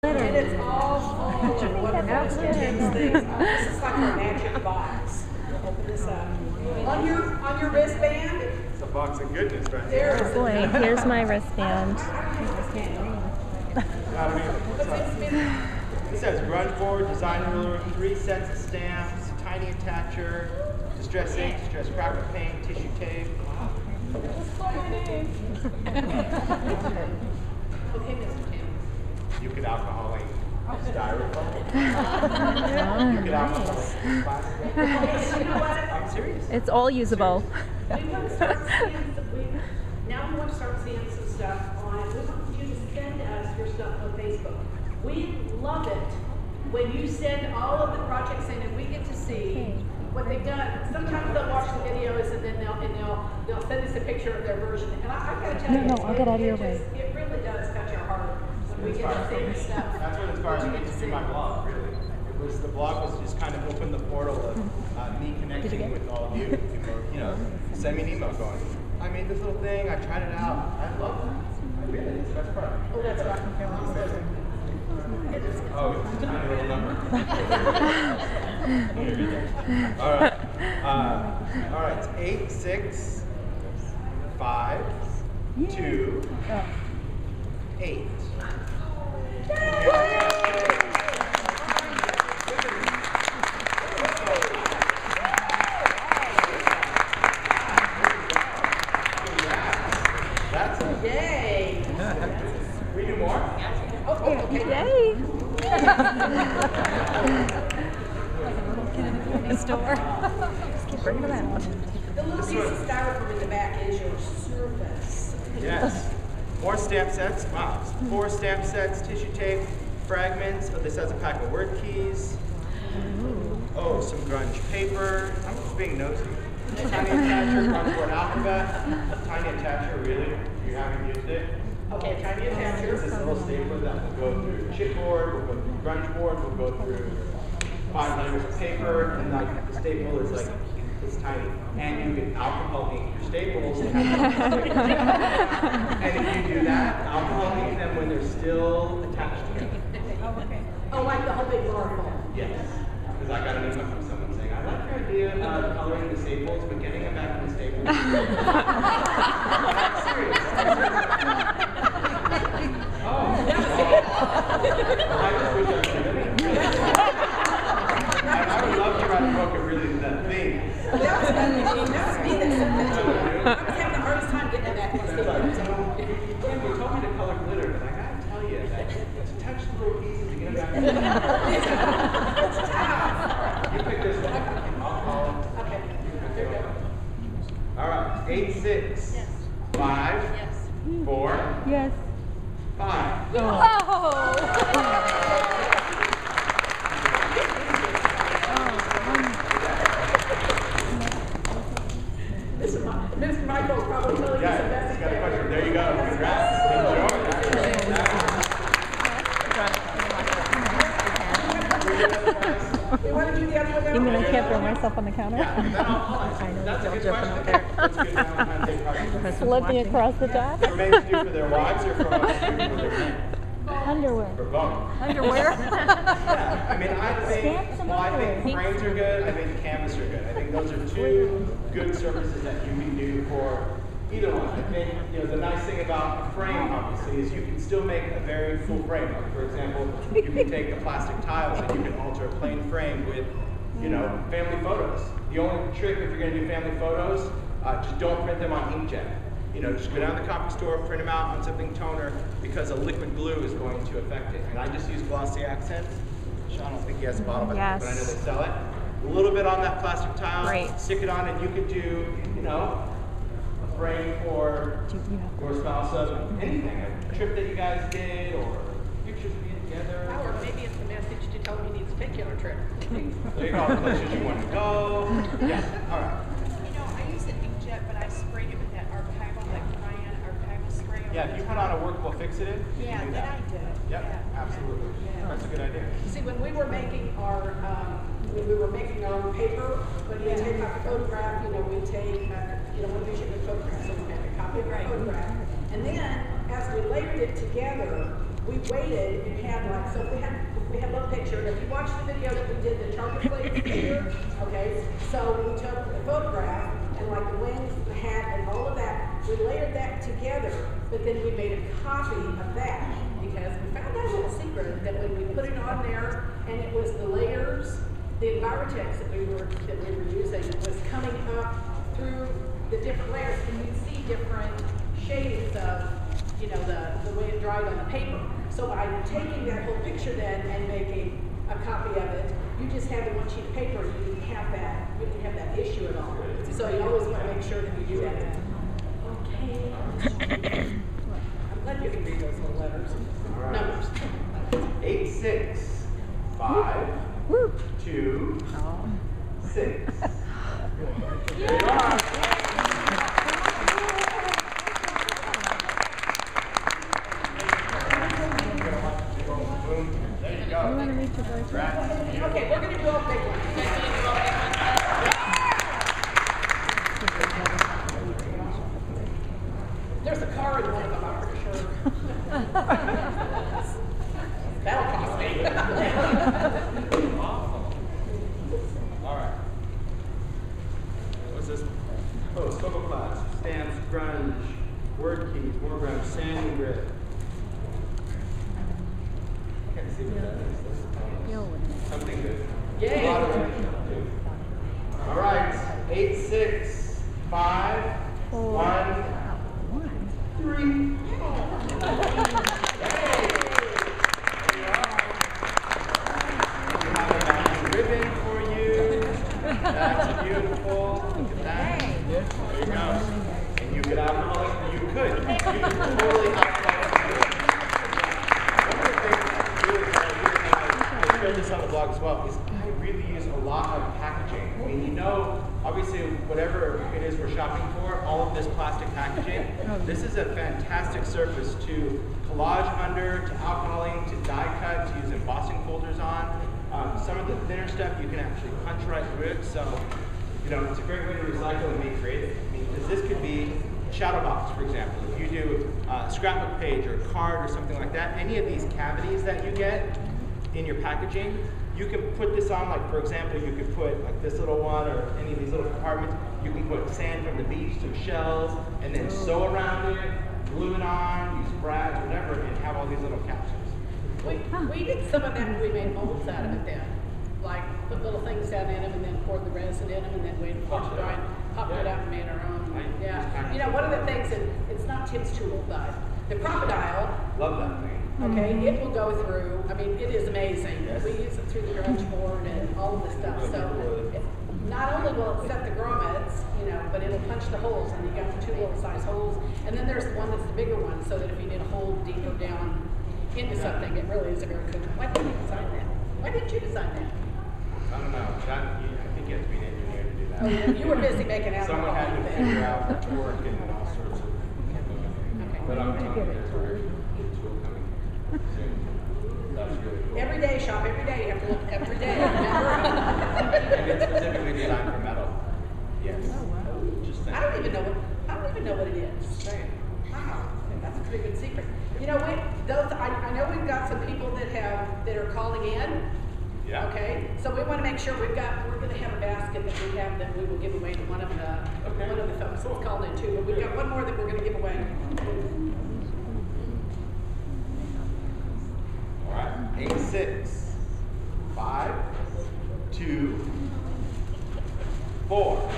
And it's all full of wonderful Tim's things. This is like a magic box. Open this up. On your wristband. It's a box of goodness right There here. is Boy, here's my wristband. This has grunge board, design ruler, 3 sets of stamps, tiny attacher, distress ink, distress cracker paint, tissue tape. Okay, Mr. Tim. You could alcoholic styrofoam. You could alcoholic plastic. You know what? I'm serious. It's all usable. We want to start seeing now we want to start seeing some stuff on it. We want you to send us your stuff on Facebook. We love it when you send all of the projects in and we get to see what they've done. Sometimes they'll watch the videos and then they'll send us a picture of their version. And I gotta tell you, No, I'll get out of your way. It really does touch our heart when we get to see the stuff. That's what inspired me to do my blog, really. The blog was just kind of open the portal of me connecting with all of you. People, send me an email going, I made this little thing, I tried it out, I love it. I really, it's the best part. Oh, that's right. Oh, it's a tiny little number. All right, it's 8, 6, 5, 2, 8. That's it. Yay! We do more? Oh, okay. Yay! In the store. Just keep bringing them out. The little piece of styrofoam in the back is your service. Yes. 4 stamp sets. Wow. 4 stamp sets, tissue tape, fragments. Oh, this has a pack of word keys. Oh, some grunge paper. I'm just being nosy. Tiny attacher, grunge board alphabet. Tiny attacher, really? You haven't used it? Okay, tiny attacher. It's this little stapler that will go through chipboard, will go through grunge board, will go through 5 layers of paper, and like the staple is like it's tiny. And you can alcohol ink your staples. And if you do that, alcohol ink them when they're still attached together. Oh, okay. Oh, like the whole big bar full. Yes. Because I got an email from someone saying, I like your idea of coloring the staples, but getting them back in the staples. I'm serious. I just wish I could have done it. I would love to write a book of really that thing. That was me that said that to you. I was having the hardest time getting back in the staples. You told me to color glitter, but I gotta tell you that to touch the little pieces to get them back in the It's tough. You pick this one. I'll call it. Okay. There you go. All right. 8, 6. Yes. 5. Yes. 4. Yes. 5. Mr. Michael will probably tell you Yeah, some best it's got a question. There you go. Congrats. We want to do the other one now? You mean I can't throw myself on the counter? That's a good question. That's a good Valentine's Day present. Slipping across the top? For men to do for their wives or for us to do for their men? Underwear. For both. Underwear? Yeah, I mean, Stamps and I think underwear. frames are good. I think canvas are good. I think those are 2 good services that you can do for either one. I think the nice thing about a frame, obviously, is you can still make a very full frame. Like, for example, you can take the plastic tiles and you can alter a plain frame with, family photos. The only trick if you're going to do family photos, just don't print them on inkjet. Just go down to the copy store, print them out on something toner because a liquid glue is going to affect it. And I just use glossy accents. Sean, I don't think he has a bottle, but I know they sell it. A little bit on that plastic tile, Great. stick it on, and you could do, a frame for your spouse of anything. A trip that you guys did, or pictures of you together. Or maybe it's a message to tell him he needs a particular trip. There you go, the places you want to go. Yeah, all right. I use an inkjet, but I sprayed it with that archival, like Ryan archival spray. Yeah, if you put on a workable fix-it-in, you Yeah, can do then that. I did. Yep, absolutely. That's a good idea. See, when we were making our own paper, when we take out the photograph, we take, when we shoot the photograph, so we make a copy of the photograph. And then, as we layered it together, we waited and had like, so we had a little picture. If you watch the video that we did, the charcoal plate picture, okay, so we took the photograph and like the wings, the hat, and all of that, we layered that together, but then we made a copy of that because we found out a little secret that when we put it on there and it was the layers, the Envirotex that we were using was coming up through the different layers, and you'd see different shades of, you know, the way it dried on the paper. So by taking that whole picture then and making a copy of it, you just had the one sheet of paper. You didn't have that issue at all. So you always want to make sure that you do that. Okay. I'm glad you can read those little letters. All right. Numbers. 8, 6, 5, 2, 6. There you are. There you go. You want to meet your boyfriend? Okay, we're going to do a big one. There's a car in one of them, I'm pretty sure. That'll cost me. All right. What's this? Oh, Scope class, stamps, grunge, word keys, warground, sanding grid. I can't see what that is. Something good. Yay. All right. 8, 6, 5, 1, 3. Ribbon for you. That's beautiful. Look at that. There you go. And you could alcohol. You could totally alcohol. One of the things I shared this on the blog as well, is I really use a lot of packaging. I mean, you know, obviously, whatever it is we're shopping for, all of this plastic packaging, this is a fantastic surface to collage under, to alcoholing, to die cut, to use embossing folders on. Some of the thinner stuff you can actually punch right through it, so you know it's a great way to recycle and be creative. I mean, because this could be shadow box, for example. If you do a scrapbook page or a card or something like that, any of these cavities that you get in your packaging, you can put this on. Like for example, you could put like this little one or any of these little compartments. You can put sand from the beach, some shells, and then sew around it, glue it on, use brads, whatever, and have all these little capsules. We did some of that and we made molds out of it then. Like put little things down in them and then poured the resin in them and then waited for it to dry and popped it up and made our own. Yeah. You know, one of the things that it's not Tim's tool, but the crocodile. Love that thing. Okay, it will go through. I mean, it is amazing. Yes. We use it through the garage board and all of the stuff. So not only will it set the grommets, you know, but it'll punch the holes, and you got the 2 little size holes. And then there's the one that's the bigger one, so that if you need a hole deeper down into something, it really is a very good. Why didn't you design that? Why didn't you design that? I don't know. I think you have to be an engineer to do that. Oh, yeah. You were busy making out. Someone had to figure out torque and all sorts of. Okay. But I'm telling you, there's a very good tool coming soon. That's really cool. Every day, shop every day. You have to look every day. Remember? And it's specifically designed for metal. Yes. Just I don't even know what it is. Wow, that's a pretty good secret. You know, I know we've got some people that are calling in. Yeah. Okay. So we want to make sure we're going to have a basket that we will give away to one of the folks that's called in too. But we've got one more that we're going to give away. All right. 8, 6, 5, 2, 4.